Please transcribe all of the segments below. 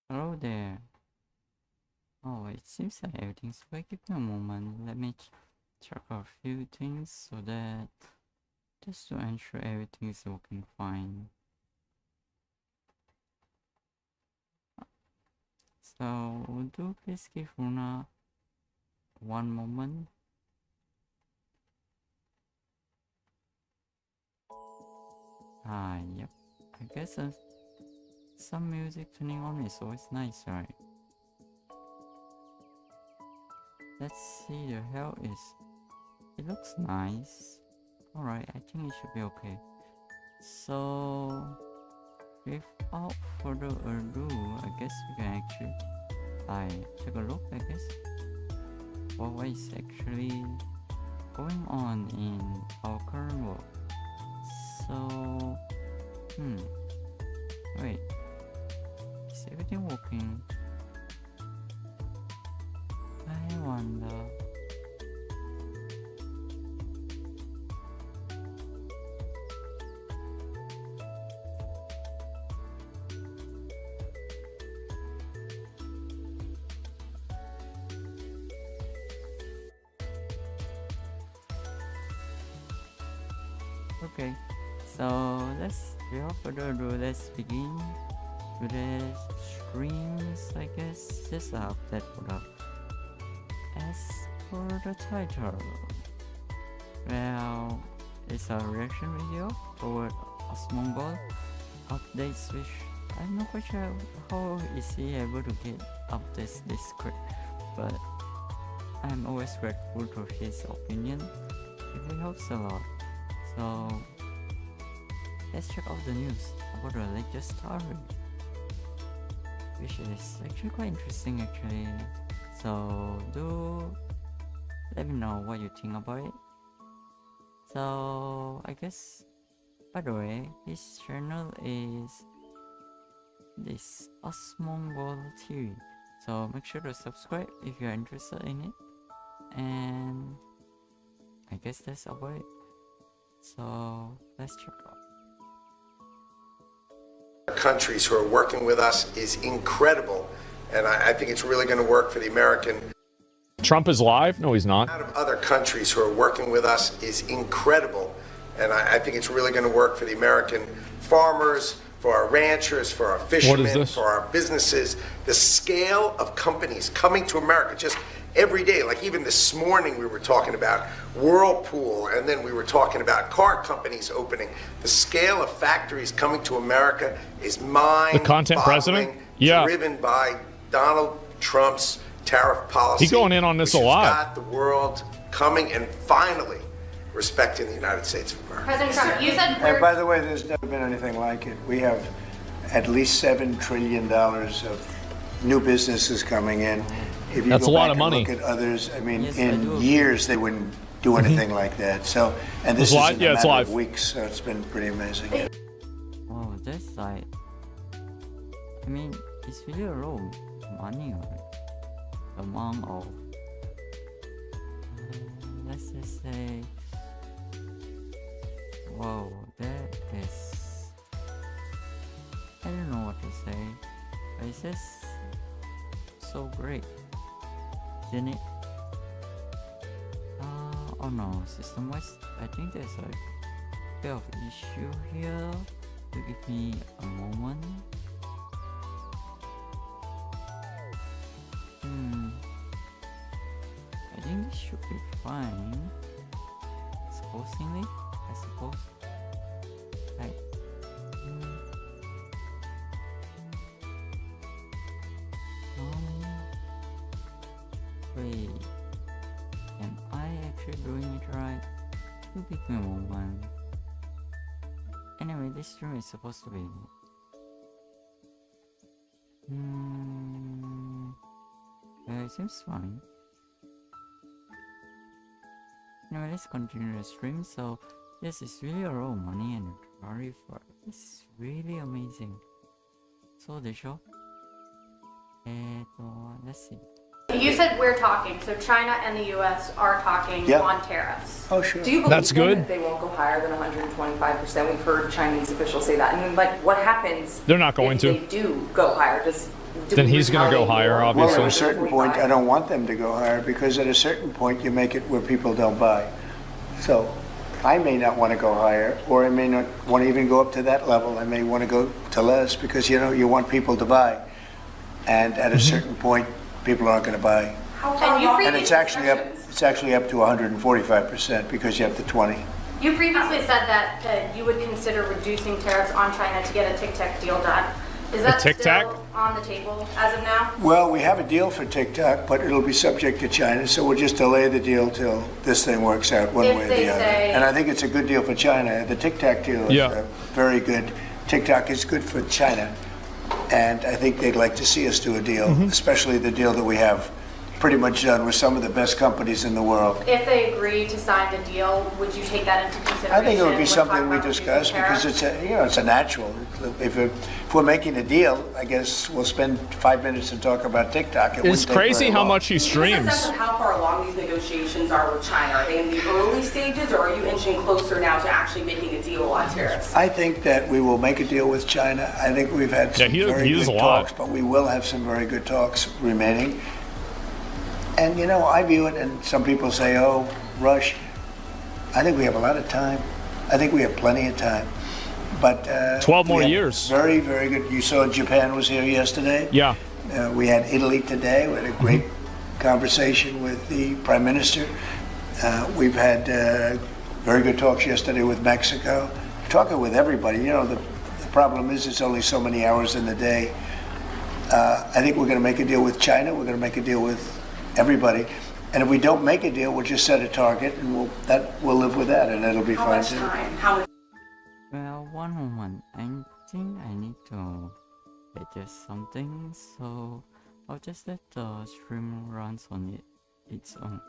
Hello there. Oh, it seems that everything's okay. Give me a moment. Let me check a few things so that just to ensure everything is working fine. So, would you please give Runa one moment? Yep. I guess some music turning on is always nice, right? Let's see, the hell is... It looks nice. Alright, I think it should be okay. So, without further ado, I guess we can actually take a look, I guess. What is actually going on in our current world. So, wait, is everything working? I wonder. Okay, so without further ado, let's begin today's streams, I guess. Just a update put up. As per the title, well, it's a reaction video toward Asmongold updates, which I'm not quite sure how is he able to get updates this quick, but I'm always grateful to his opinion. It really helps a lot. So let's check out the news about the latest Tariff, which is actually quite interesting actually. So do let me know what you think about it. So I guess, by the way, his channel is this Asmongold TV, so make sure to subscribe if you're interested in it, and I guess that's about it. So let's check out. Countries who are working with us is incredible, and I think it's really going to work for the American. Trump is live? No, he's not. Out of other countries who are working with us is incredible, and I think it's really going to work for the American farmers, for our ranchers, for our fishermen, for our businesses. The scale of companies coming to America just every day, like even this morning we were talking about Whirlpool, and then we were talking about car companies opening. The scale of factories coming to America is mind-boggling. The content president? Yeah. Driven by Donald Trump's tariff policy. He's going in on this a lot. Got the world coming and finally respecting the United States of America. President Trump, you said And by the way, there's never been anything like it. We have at least $7 trillion of new businesses coming in. If you That's go a lot back of money. and look at others, I mean, Yes, I in do. years they wouldn't do anything like that. So, and this It's is live? in Yeah, a it's matter live. of weeks, so it's been pretty amazing. Oh, that's like, I mean, it's really a lot of money, right? Among of, let's just say, whoa, that is, I don't know what to say, but it's just so great, isn't it? Oh no, system-wise, I think there's a bit of issue here. To give me a moment. I think this should be fine. Supposedly, I suppose. Right. Wait. Am I actually doing it right? You give me a moment. Anyway, this stream is supposed to be. Yeah, it seems fine. Anyway, let's continue the stream. So, yes, it's really a lot of money and Tariff. It's really amazing. So, the show. Let's see. you said we're talking, so China and the U.S. are talking Yeah. on tariffs. Oh, sure. Do you believe That's then good. that they won't go higher than 125%? We've heard Chinese officials say that. And then, like, what happens They're not going if to. they do go higher? Then he's going to go higher, Well, obviously. at a certain point, I don't want them to go higher because at a certain point, you make it where people don't buy. So I may not want to go higher, or I may not want to even go up to that level. I may want to go to less because, you know, you want people to buy. And at a certain point, people aren't going to buy. And it's actually up to 145% because you have the 20. You previously said that you would consider reducing tariffs on China to get a tic-tac deal done. Is that still on the table as of now? Well, we have a deal for TikTok, but it'll be subject to China, so we'll just delay the deal till this thing works out one way or the other. And I think it's a good deal for China. The TikTok deal is very good. TikTok is good for China, and I think they'd like to see us do a deal, especially the deal that we have pretty much done with some of the best companies in the world. If they agree to sign the deal, would you take that into consideration? I think it would be something we discuss because it's a natural. If we're making a deal, I guess we'll spend 5 minutes and talk about TikTok. It's crazy how much he streams. Give us a sense of how far along these negotiations are with China. Are they in the early stages, or are you inching closer now to actually making a deal on tariffs? I think that we will make a deal with China. I think we've had some very good talks, but we will have some very good talks remaining. And, you know, I view it, and some people say, oh, rush. I think we have a lot of time. I think we have plenty of time. But 12 more years. Very, very good. You saw Japan was here yesterday. Yeah. We had Italy today. We had a great conversation with the Prime Minister. We've had very good talks yesterday with Mexico. Talking with everybody. You know, the problem is it's only so many hours in the day. I think we're going to make a deal with China. We're going to make a deal with everybody, and if we don't make a deal, we'll just set a target, and we'll live with that, and it'll be fine too. Well, one moment. I think I need to adjust something, so I'll just let the stream runs on its own.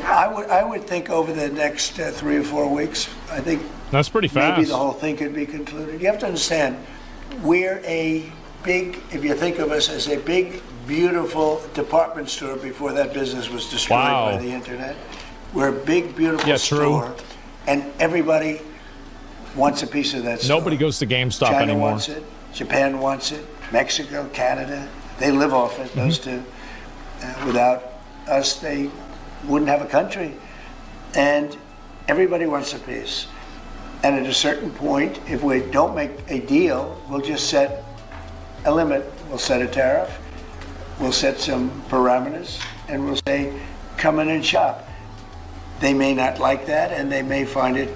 I would think over the next 3 or 4 weeks. I think that's pretty fast. Maybe the whole thing could be concluded. You have to understand, we're a big. If you think of us as a big, beautiful department store before that business was destroyed by the internet. We're a big, beautiful store, and everybody wants a piece of that store. Nobody goes to GameStop China anymore. Wants it. Japan wants it. Mexico, Canada, they live off it, those two. Without us, they wouldn't have a country. And everybody wants a piece. And at a certain point, if we don't make a deal, we'll just set a limit. We'll set a tariff. We'll set some parameters, and we'll say, come in and shop. They may not like that, and they may find it,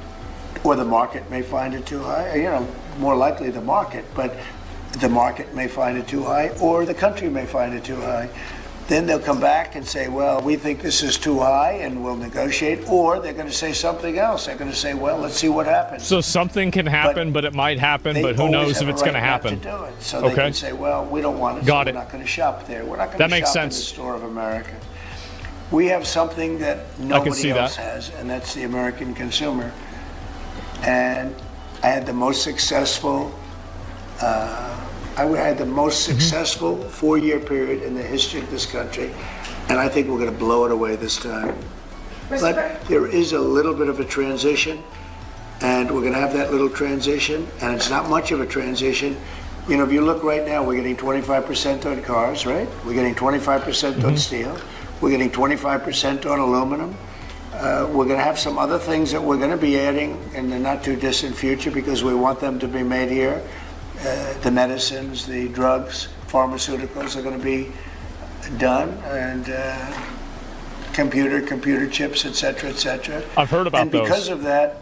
or the market may find it too high. You know, more likely the market, but the market may find it too high, or the country may find it too high. Then they'll come back and say, well, we think this is too high, and we'll negotiate, or they're going to say something else. They're going to say, well, let's see what happens. So something can happen, but it might happen, but who knows if it's going to happen. To do it. So they can say, well, we don't want it, so we're not going to shop there. We're not going to shop in the store of America. We have something that nobody else has, and that's the American consumer. And I had the most successful successful 4-year period in the history of this country, and I think we're going to blow it away this time. But there is a little bit of a transition, and we're going to have that little transition, and it's not much of a transition. You know, if you look right now, we're getting 25% on cars, right? We're getting 25% on steel. We're getting 25% on aluminum. We're going to have some other things that we're going to be adding in the not too distant future because we want them to be made here. The medicines, the drugs, pharmaceuticals are going to be done, and computer chips, et cetera, I've heard about those. And because of that,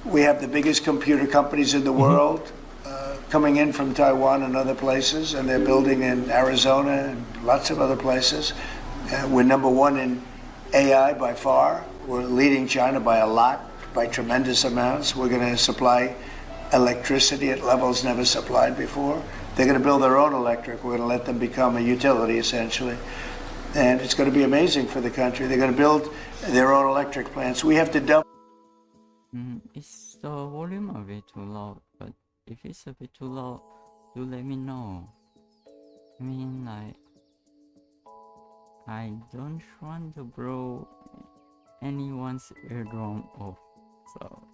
we have the biggest computer companies in the world coming in from Taiwan and other places, and they're building in Arizona and lots of other places. We're number one in AI by far. We're leading China by a lot, by tremendous amounts. We're going to supply electricity at levels never supplied before. They're going to build their own electric. We're going to let them become a utility, essentially. And it's going to be amazing for the country. They're going to build their own electric plants. We have to double. Is the volume a bit too loud? But if it's a bit too loud, do let me know. I mean, like, I don't want to blow anyone's eardrum off, so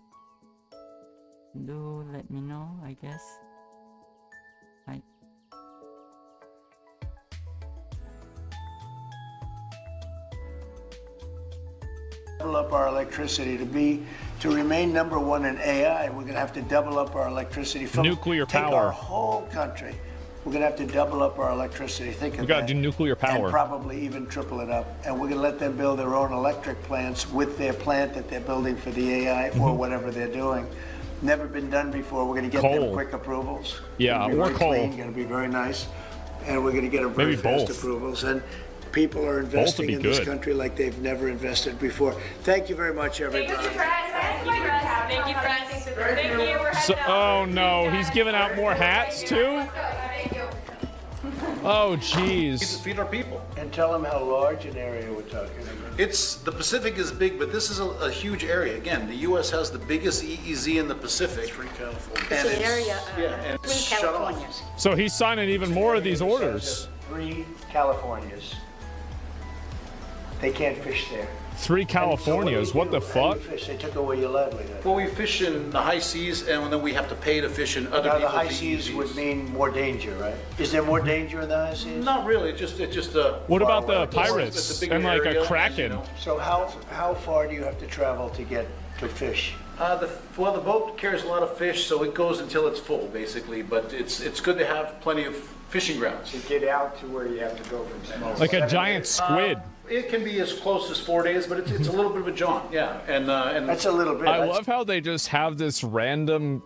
do let me know, I guess. double up our electricity to remain number one in AI. We're going to have to double up our electricity from nuclear take power. Our whole country. We're going to have to double up our electricity. Think of that. We got to do nuclear power. And probably even triple it up. And we're going to let them build their own electric plants with their plant that they're building for the AI or whatever they're doing. Never been done before. We're going to get them quick approvals. Yeah, or coal. Going to be very nice. And we're going to get them very fast approvals. And people are investing in this country like they've never invested before. Thank you very much, everybody. Thank you, friends. Thank you. We're heading out. Oh no, he's giving out more hats too? Oh jeez. Feed our people. And tell them how large an area we're talking about. The Pacific is big, but this is a huge area. Again, the U.S. has the biggest EEZ in the Pacific. Three California. It's an area and three Californias. So he's signing even more of these orders. 3 Californias. They can't fish there. 3 Californias, what the fuck? Fish? They took away your livelihood. Well, we fish in the high seas, and then we have to pay to fish in other Now, the people's high seas would mean more danger, right? Is there more danger in the high seas? Not really. It's just What about the It's a pirates bigger and like area, a kraken? you know. So how far do you have to travel to get to fish? The boat carries a lot of fish, so it goes until it's full, basically. But it's good to have plenty of fishing grounds. To get out to where you have to go from smoke. Like a giant squid. It can be as close as 4 days, but it's a little bit of a jaunt, yeah. And That's a little bit. I love how they just have this random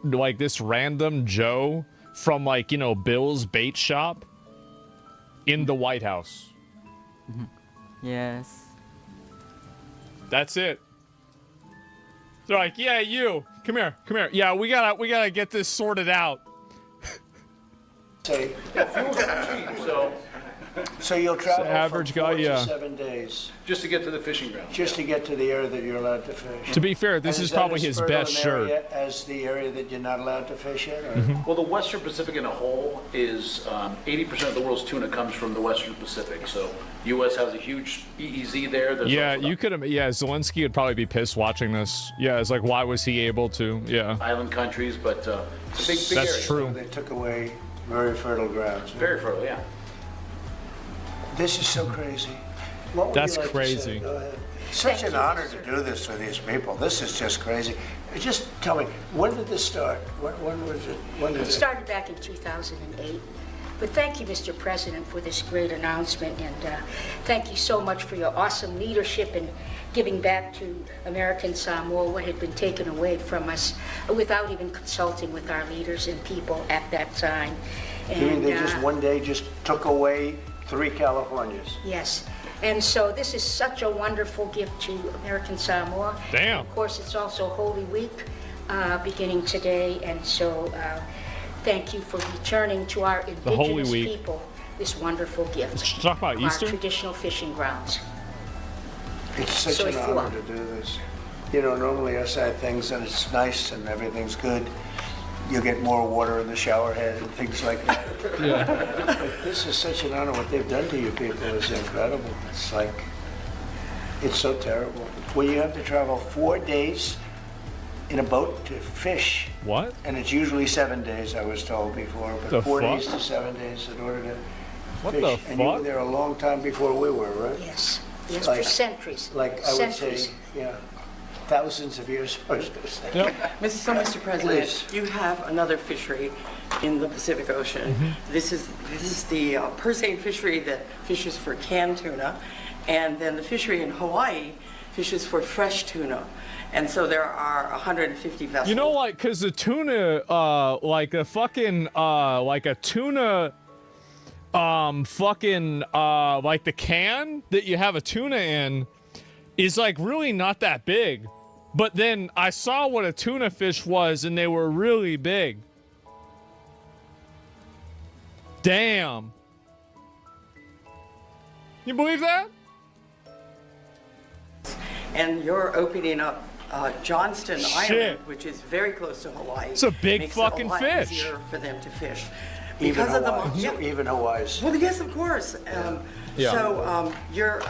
Joe from like, you know, Bill's bait shop in the White House. Yes. That's it. They're like, yeah, you come here. Yeah, we gotta get this sorted out. Say, fuel's cheap, so you'll travel average from 4 guy, to 7 days just to get to the fishing ground. just to get to the area that you're allowed to fish. To be fair, this And is that probably as his fertile best an shirt. area as the area that you're not allowed to fish in? Or? Well, the Western Pacific in a whole is 80% of the world's tuna comes from the Western Pacific. So, U.S. has a huge EEZ there. There's Yeah, also you could. Yeah, Zelensky would probably be pissed watching this. Yeah, it's like, why was he able to? Yeah, island countries, but it's a big that's area. true. They took away very fertile grounds. Very fertile, yeah. This is so crazy. What would That's you like crazy. To say? Go ahead. Such an honor to do this for these people. This is just crazy. Just tell me, when did this start? When was it? When did It started back in 2008. But thank you, Mr. President, for this great announcement, and thank you so much for your awesome leadership in giving back to American Samoa what had been taken away from us without even consulting with our leaders and people at that time. You mean And, they just one day just took away 3 Californias? Yes. And so this is such a wonderful gift to American Samoa. Damn. Of course, it's also Holy Week beginning today, and so thank you for returning to our Holy indigenous Week. people this wonderful gift. Let's talk about of Easter? Our traditional fishing grounds. It's such So an it's honor full. to do this. You know, normally I say things and it's nice and everything's good. You get more water in the shower head and things like that. Yeah. But this is such an honor. What they've done to you people is incredible. It's like, it's so terrible. When you have to travel 4 days in a boat to fish. What? And it's usually 7 days, I was told before, but The 4 fuck? days to 7 days in order to What fish. the And you were fuck? there a long time before we were, right? Yes. Yes, Like- for centuries. Like I would centuries. say, yeah, thousands of years, I was going to say. Yep. Mr. President, Please. you have another fishery in the Pacific Ocean. Mm-hmm. This is the Persane fishery that fishes for canned tuna, and then the fishery in Hawaii fishes for fresh tuna. And so there are 150 vessels. You know, like, cause the tuna, like a fucking, like a tuna, like the can that you have a tuna in is like really not that big. But then I saw what a tuna fish was and they were really big. Damn. You believe that? And you're opening up Johnston Shit. Island, which is very close to Hawaii. It's a big Makes fucking it a lot fish. easier for them to fish. Even Because of the Hawaii, yeah. even Hawaii's. Well, yes, of course. Yeah. So you're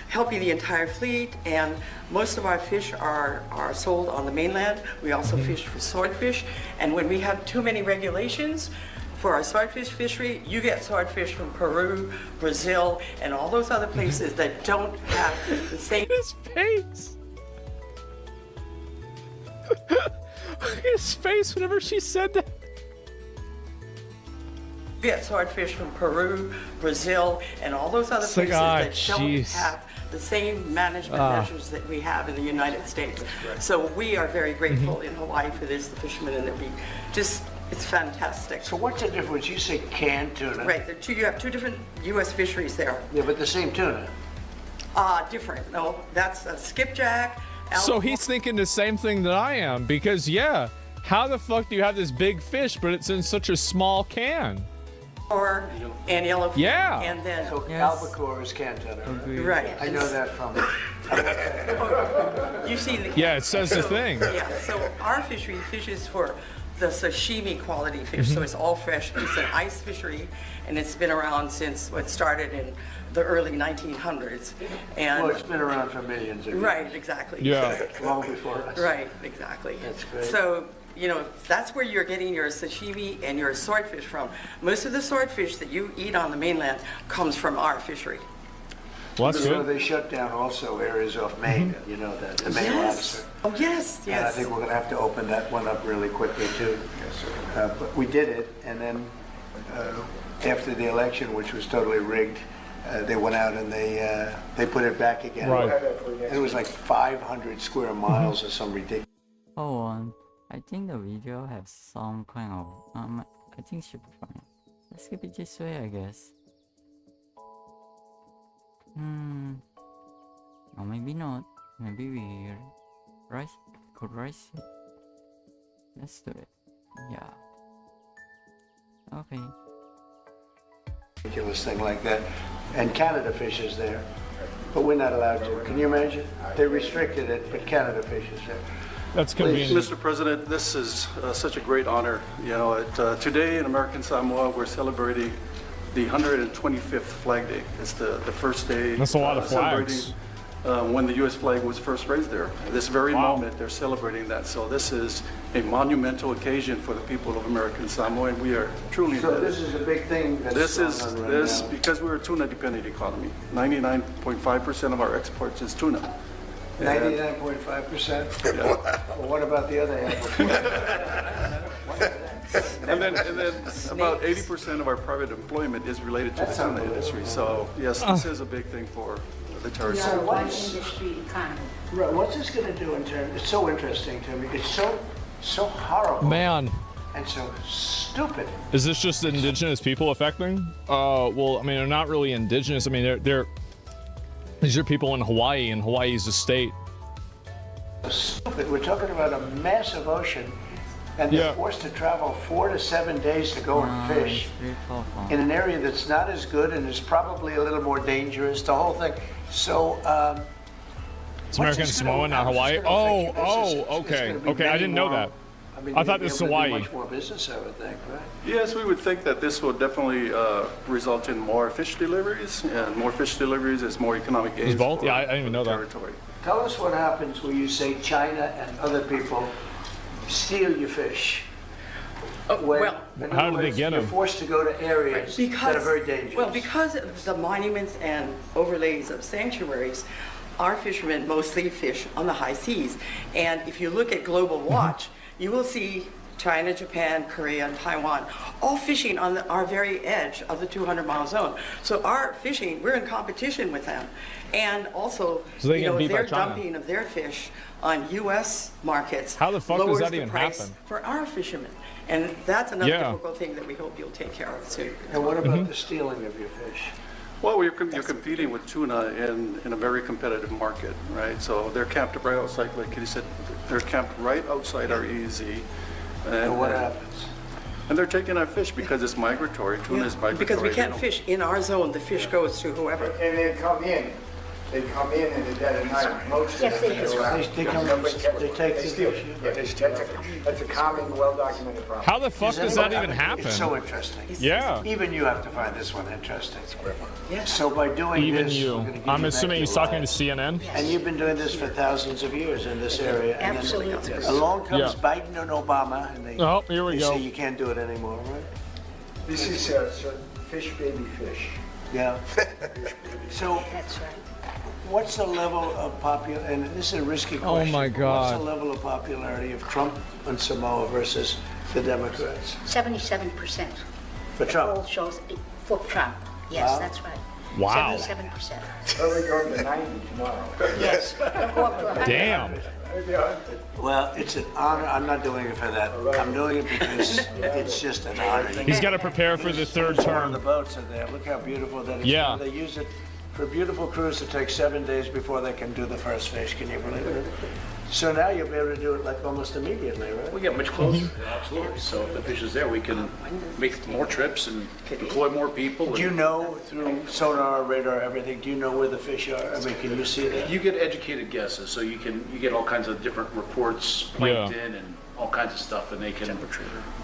helping the entire fleet, and most of our fish are sold on the mainland. We also fish for swordfish, and when we have too many regulations for our swordfish fishery, you get swordfish from Peru, Brazil, and all those other places that don't have the same. His face. Look at his face whenever she said that. We get swordfish from Peru, Brazil, and all those other places that don't have the same management measures that we have in the United States. So we are very grateful in Hawaii for this, the fishermen, and it's fantastic. So what's the difference? You say canned tuna. Right, you have two different U.S. fisheries there. Yeah, but the same tuna. Different. No, that's a skipjack. So he's thinking the same thing that I am, because how the fuck do you have this big fish, but it's in such a small can? And yellowfin. Yeah. And then albacore is canned tuna. right. I know that from. You see the. Yeah, it says the thing. Yeah. So our fishery fishes for the sashimi quality fish, so it's all fresh. It's an ice fishery, and it's been around since it started in the early 1900s. And Well, it's been around for millions of years. right, exactly. Yeah. Long before us. Right, exactly. That's great. So, that's where you're getting your sashimi and your swordfish from. Most of the swordfish that you eat on the mainland comes from our fishery. Well, that's So good. they shut down also areas off Maine, you know, the Maine lobster. Oh, yes, And I yes. think we're going to have to open that one up really quickly too. But we did it, and then after the election, which was totally rigged, they went out and they put it back again. Right. And it was like 500 square miles or some ridiculous. Hold on. I think the video has some kind of I think should be fine. Let's keep it this way, I guess. Or maybe not. Maybe we could rise it. Let's do it. Yeah. Okay. Ridiculous thing like that. And Canada fishes there, but we're not allowed to. Can you imagine? They restricted it, but Canada fishes there. That's convenient. Mr. President, this is such a great honor. Today in American Samoa, we're celebrating the 125th Flag Day. It's the first day. That's a lot of flags. When the U.S. flag was first raised there. This very moment, they're celebrating that. So this is a monumental occasion for the people of American Samoa, and we are truly. So this is a big thing. That's now. Because we're a tuna-dependent economy. 99.5% of our exports is tuna. 99.5%? Yeah. Well, what about the other half? And then about 80% of our private employment is related to the tuna industry. So yes, this is a big thing for the Tariff. We are a one industry economy. Right, what's this going to do in terms? It's so interesting to me. It's so horrible. Man. And so stupid. Is this just indigenous people affecting? Well, I mean, they're not really indigenous. I mean, these are people in Hawaii, and Hawaii is a state. Stupid. We're talking about a massive ocean, and they're forced to travel 4 to 7 days to go and fish in an area that's not as good and is probably a little more dangerous. The whole thing. So. It's American Samoa, not Hawaii. Okay. I didn't know that. I thought this was Hawaii. Much more business, I would think, right? Yes, we would think that this will definitely result in more fish deliveries, and more fish deliveries is more economic gains. Both? Yeah, I didn't even know that. Territory. Tell us what happens when you say China and other people steal your fish. How do they get them? You're forced to go to areas that are very dangerous. Well, because of the monuments and overlays of sanctuaries, our fishermen mostly fish on the high seas. And if you look at Global Watch, you will see China, Japan, Korea, and Taiwan all fishing on our very edge of the 200-mile zone. So our fishing, we're in competition with them. And also, their dumping of their fish on U.S. markets How the fuck does that even price happen? for our fishermen. And that's another difficult thing that we hope you'll take care of soon. And what about the stealing of your fish? Well, you're competing with tuna in a very competitive market, right? So they're camped right outside, like you said, they're camped right outside our EEZ. And what happens? And they're taking our fish because it's migratory. Tuna is migratory. Because we can't fish in our zone. The fish goes to whoever. And they come in. They come in the dead of night. Most Yes, of them they do. They take the steal. fish. Yeah, that's a common, well-documented problem. How the fuck does that even happen? It's so interesting. Yeah. Even you have to find this one interesting. So by doing this, we're gonna give I'm you assuming back he's your talking to lives. CNN. And you've been doing this for thousands of years in this area. And Absolutely. then along comes Biden and Obama, and they Here we go. say you can't do it anymore, right? This is fish, baby fish. Yeah. So That's right. What's the level of popularity, and this is a risky question. Oh my God. What's the level of popularity of Trump and Samoa versus the Democrats? 77%. For Trump? Poll shows for Trump. Yes, Wow. that's right. Wow. 77%. We're going to 90 tomorrow. Yes. Go up to 100. Damn. Well, it's an honor. I'm not doing it for that. I'm doing it because it's just an honor. He's got to prepare for the third The term. boats are there. Look how beautiful that is. Yeah. They use it for a beautiful cruise. It takes 7 days before they can do the first fish. Can you believe it? So now you'll be able to do it like almost immediately, right? We get much closer, absolutely. So if the fish is there, we can make more trips and deploy more people. Do you know through sonar, radar, everything? Do you know where the fish are? I mean, can you see that? You get educated guesses, so you get all kinds of different reports, plankton and all kinds of stuff, and they can.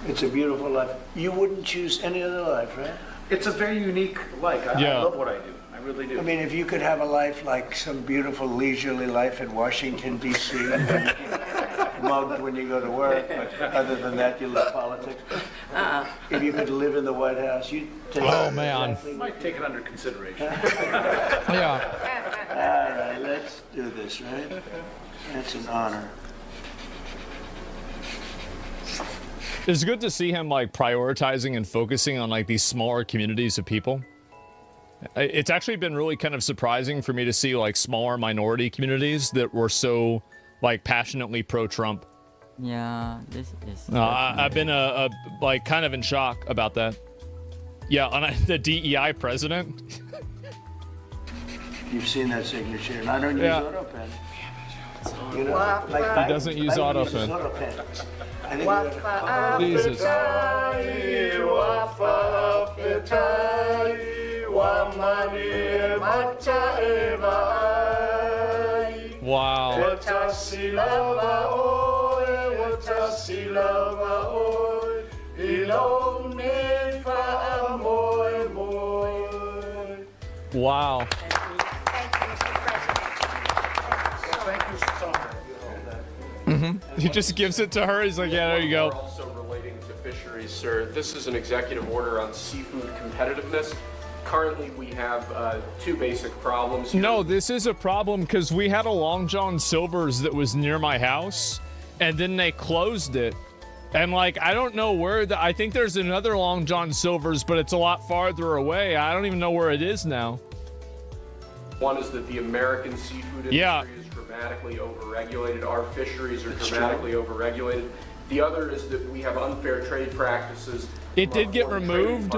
It's a beautiful life. You wouldn't choose any other life, right? It's a very unique life. I love what I do. I really do. I mean, if you could have a life like some beautiful leisurely life in Washington, D.C., mugged when you go to work, but other than that, you love politics. If you could live in the White House, you'd take it. Oh, man. Exactly. Might take it under consideration. Yeah. All right, let's do this, right? That's an honor. It's good to see him like prioritizing and focusing on like these smaller communities of people. It's actually been really kind of surprising for me to see like smaller minority communities that were so like passionately pro-Trump. Yeah, this is. I've been like kind of in shock about that. Yeah, on the DEI president. You've seen that signature, and I don't use AutoPen. You know, like He doesn't use AutoPen. I think Jesus. Wow. Wow. He just gives it to her. He's like, yeah, there you go. Also relating to fisheries, sir. This is an executive order on seafood competitiveness. Currently, we have two basic problems. No, this is a problem because we had a Long John Silver's that was near my house, and then they closed it. And like, I don't know where I think there's another Long John Silver's, but it's a lot farther away. I don't even know where it is now. One is that the American seafood industry is dramatically overregulated. Our fisheries are dramatically overregulated. The other is that we have unfair trade practices. It did get removed.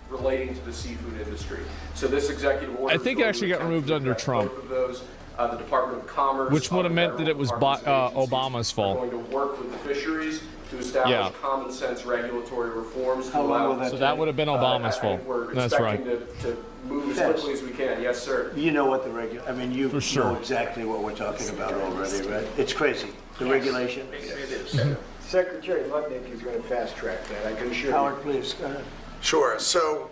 Relating to the seafood industry. So this executive order, I think it actually got removed under Trump. Both of those, the Department of Commerce, which would have meant that it was Obama's fault. Going to work with the fisheries to establish common sense regulatory reforms to allow. So that would have been Obama's fault. That's right. To move as quickly as we can. Yes, sir. You know what you know exactly what we're talking about already, right? It's crazy. The regulation. It is. Secretary Lutnick is going to fast track that. I can assure you. Howard, please, go ahead. Sure. So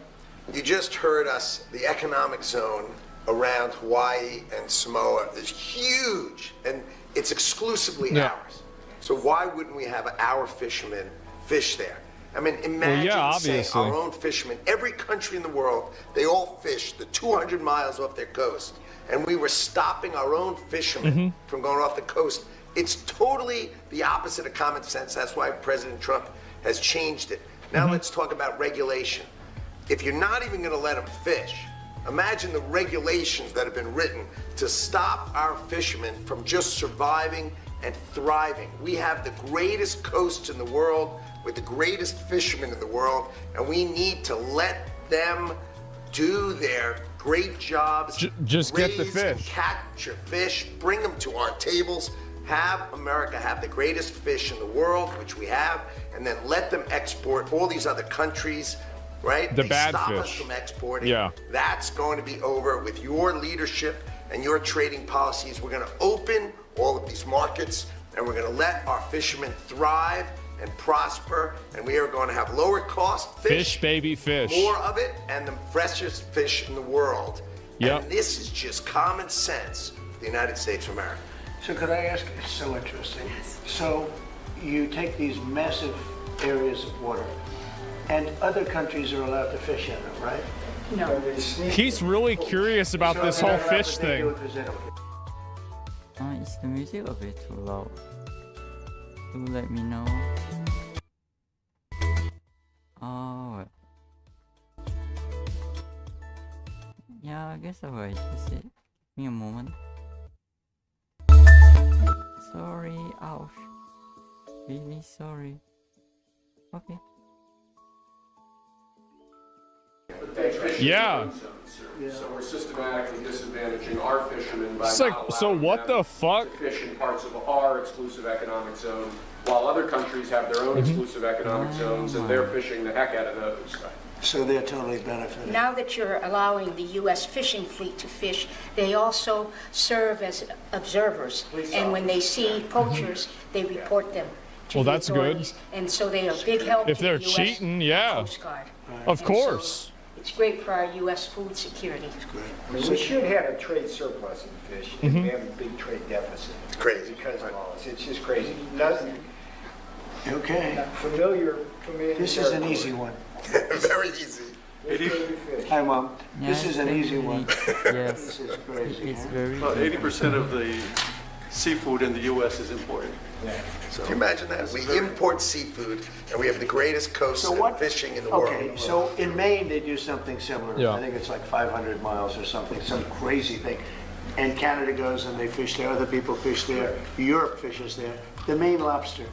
you just heard us, the economic zone around Hawaii and Samoa is huge, and it's exclusively ours. So why wouldn't we have our fishermen fish there? I mean, imagine saying our own fishermen, every country in the world, they all fish the 200 miles off their coast, and we were stopping our own fishermen from going off the coast. It's totally the opposite of common sense. That's why President Trump has changed it. Now let's talk about regulation. If you're not even going to let them fish, imagine the regulations that have been written to stop our fishermen from just surviving and thriving. We have the greatest coasts in the world with the greatest fishermen in the world, and we need to let them do their great jobs. Just get the fish. And capture fish, bring them to our tables. Have America have the greatest fish in the world, which we have, and then let them export all these other countries, right? The bad stop fish. us from exporting. Yeah. That's going to be over with your leadership and your trading policies. We're going to open all of these markets, and we're going to let our fishermen thrive and prosper, and we are going to have lower cost fish, baby, fish. More of it, and the freshest fish in the world. Yep. And this is just common sense for the United States of America. So could I ask, it's so interesting. So you take these massive areas of water, and other countries are allowed to fish in them, right? No. He's really curious about this whole fish thing. Is the music a bit too loud? Do let me know. Oh, yeah, I guess I will adjust it. Give me a moment. Sorry, ouch. Really sorry. Okay. Yeah. So we're systematically disadvantaging our fishermen by It's like, not so allowing what them the fuck? to fish in parts of our exclusive economic zone, while other countries have their own exclusive economic zones, and they're fishing the heck out of those. So they're totally benefiting. Now that you're allowing the U.S. fishing fleet to fish, they also serve as observers. And when they see poachers, they report them to Well, the that's good. authorities. And so they are a big help If to they're the U.S. cheating, yeah. Coast Guard. Of And course. so it's great for our U.S. food security. I mean, we should have a trade surplus in fish, and we have a big trade deficit. It's crazy. Because of all this. It's just crazy. Nothing Okay. familiar. This is an easy one. Very easy. Hi, Mom. Yeah, This is an easy one. Yes. This is crazy. It's very. About 80% of the seafood in the U.S. is imported. Can you imagine that? We import seafood, and we have the greatest coast and fishing in the world. Okay, so in Maine, they do something similar. Yeah. I think it's like 500 miles or something, some crazy thing. And Canada goes and they fish there, other people fish there, Europe fishes there. The Maine lobster.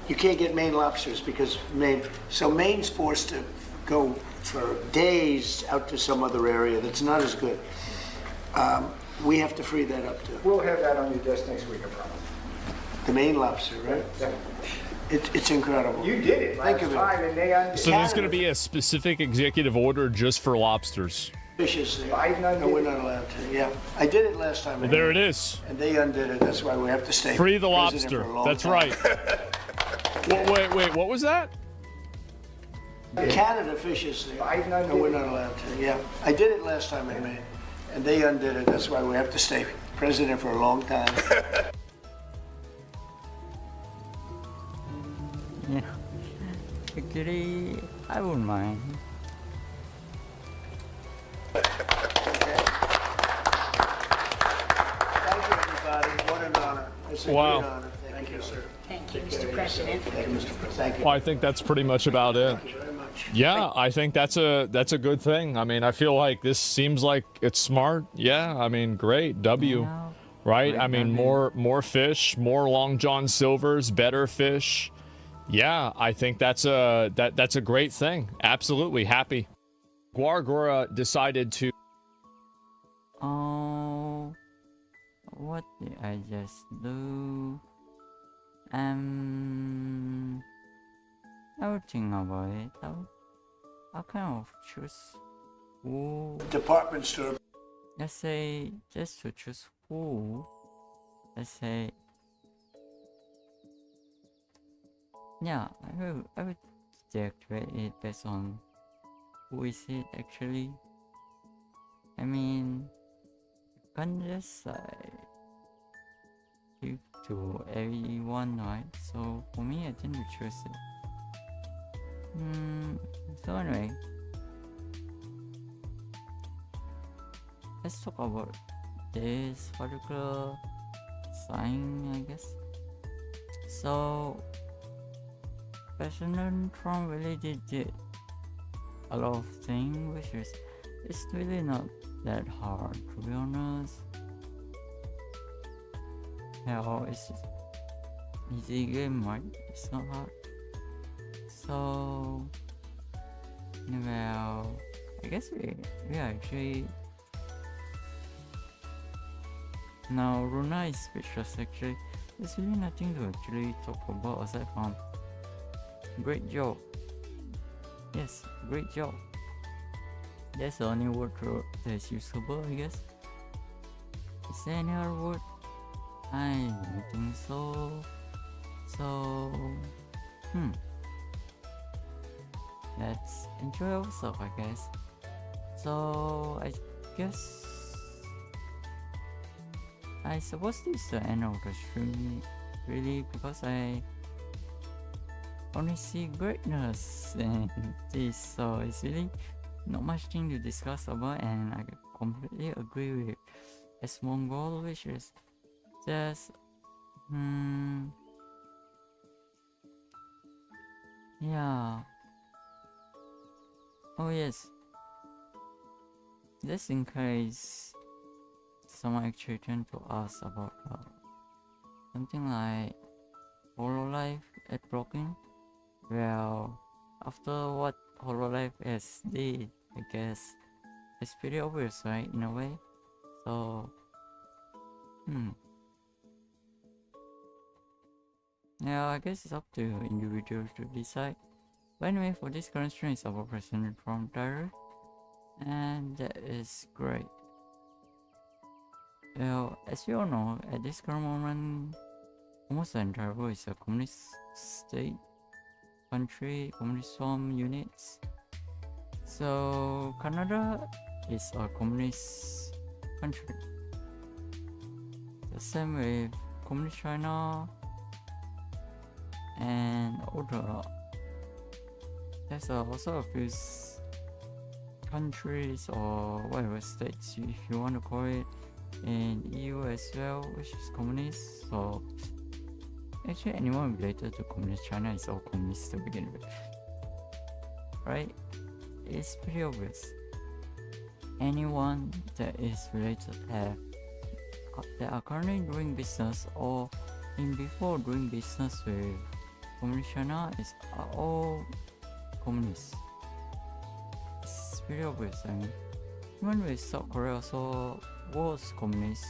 You can't get Maine lobsters because Maine's forced to go for days out to some other area that's not as good. We have to free that up too. We'll have that on your desk next week, I promise. The Maine lobster, right? It's incredible. You did it last time, and they undid. So there's going to be a specific executive order just for lobsters. Fishes there. Biden undid No, we're it. not allowed to. Yeah, I did it last time. Well, there it is. And they undid it. That's why we have to stay. Free the president lobster. for a long That's time. right. Wait, what was that? Canada fishes there. Biden undid No, we're it. not allowed to. Yeah, I did it last time in Maine, and they undid it. That's why we have to stay president for a long time. Yeah. Actually, I wouldn't mind. Thank you, everybody. What an honor. It's a Wow. great honor. Thank you, sir. Thank you, Mr. President. Thank you, Mr. President. Thank you. Well, I think that's pretty much about it. Thank you very much. Yeah, I think that's a good thing. I mean, I feel like this seems like it's smart. Yeah, I mean, great. W. Yeah. Right? Great I mean, W. more fish, more Long John Silvers, better fish. Yeah, I think that's a great thing. Absolutely happy. Guargora decided to. Oh, what did I just do? I will think about it. I'll kind of choose who. Department store. Let's say just to choose who. Let's say. Yeah, I will deactivate it based on who is it actually. I mean, you can't just give to everyone, right? So for me, I tend to choose it. So anyway, let's talk about this particular sign, I guess. So President Trump really did a lot of things, which is it's really not that hard, to be honest. Hell, it's easy game, right? It's not hard. So well, I guess we actually now Runa is speechless. Actually, there's really nothing to actually talk about aside from great job. Yes, great job. That's the only word that's usable, I guess. Is there any other word? I don't think so. So, let's enjoy ourselves, I guess. So, I guess I suppose this is the end of the stream, really, because I only see greatness in this, so it's really not much thing to discuss about, and I completely agree with Asmongold, which is just yeah. Oh yes, just in case someone actually turned to ask about something like Hololive at blocking. Well, after what Hololive has did, I guess it's pretty obvious, right, in a way. So yeah, I guess it's up to individuals to decide. But anyway, for this current stream is about President from Tariff, and that is great. Well, as you all know, at this current moment, almost the entire world is a communist state, country, communist swarm units. So Canada is a communist country. The same with communist China and other. There's also a few countries or whatever states if you want to call it in EU as well, which is communist. So actually anyone related to communist China is all communist to begin with, right? It's pretty obvious. Anyone that is related that are currently doing business or in before doing business with communist China are all communists. It's pretty obvious. I mean, even with South Korea also was communist.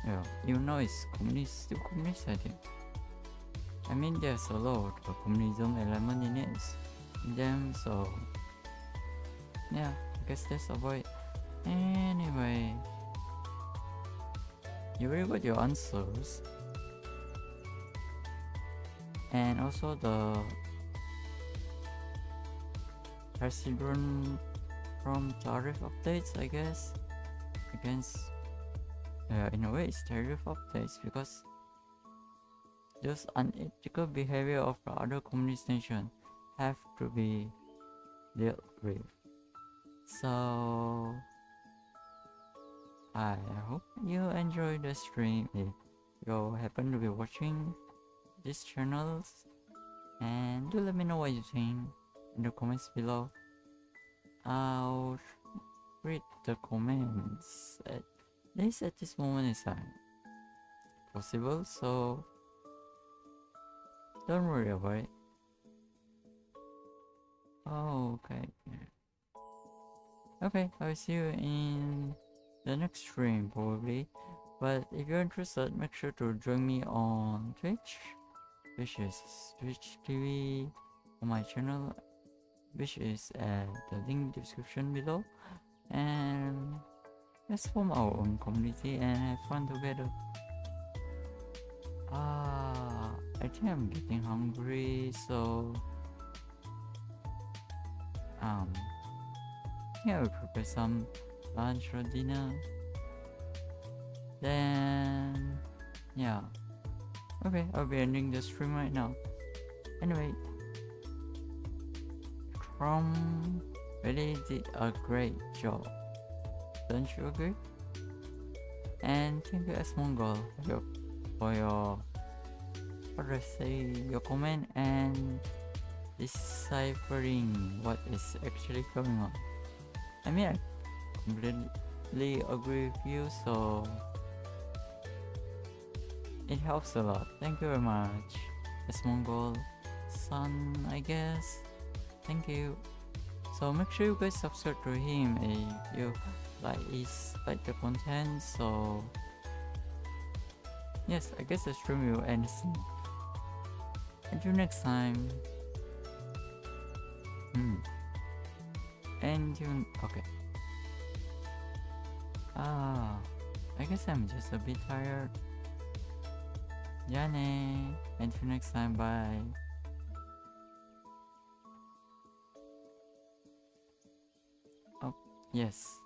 Yeah, even though it's communist, still communist, I think. I mean, there's a lot of communism element in them, so yeah, I guess that's about it. Anyway, you already got your answers, and also the president from Tariff updates, I guess. In a way, it's Tariff updates because those unethical behavior of the other communist nations have to be dealt with. So I hope you enjoy the stream if you happen to be watching these channels, and do let me know what you think in the comments below. I'll read the comments at least at this moment in time possible, so don't worry about it. Oh, okay, I'll see you in the next stream probably, but if you're interested, make sure to join me on Twitch, which is Twitch TV on my channel, which is at the link description below, and let's form our own community and have fun together. I think I'm getting hungry, so yeah, we'll prepare some lunch or dinner. Then yeah, okay, I'll be ending the stream right now. Anyway, Trump really did a great job, don't you agree? And thank you Asmongold for your your comment and deciphering what is actually going on. I mean, I completely agree with you, so it helps a lot. Thank you very much, Asmongold son, I guess. Thank you. So make sure you guys subscribe to him if you like the content. So yes, I guess the stream will end soon. Until next time. And you okay. I guess I'm just a bit tired. Yane. Until next time, bye. Oh, yes.